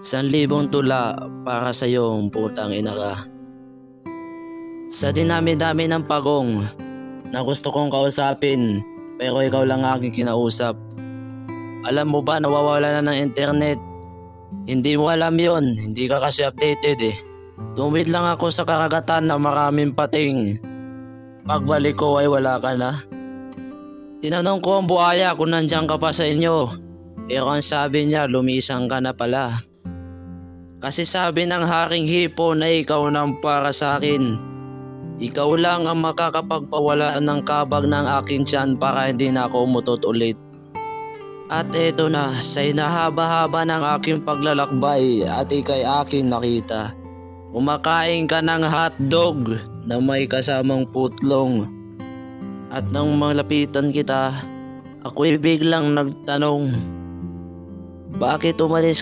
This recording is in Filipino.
1,000 tula para sa iyong putang ina ka. Sa dinami-dami ng pagong na gusto kong kausapin pero ikaw lang aking kinausap. Alam mo ba nawawala na ng internet? Hindi mo alam yon, hindi ka kasi updated eh. Tumid lang ako sa karagatan na maraming pating. Pagbalik ko ay wala ka na. Tinanong ko ang buhaya kung nandiyan ka pa sa inyo. Pero ang sabi niya lumisang ka na pala. Kasi sabi ng haring hipon na ikaw nang para sa akin. Ikaw lang ang makakapagpawala ng kabag ng aking tiyan para hindi na ako umutot ulit. At eto na, sa inahaba-haba ng aking paglalakbay at ikay aking nakita. Kumakain ka ng hotdog na may kasamang putlong. At nang malapitan kita, ako'y biglang nagtanong, bakit umalis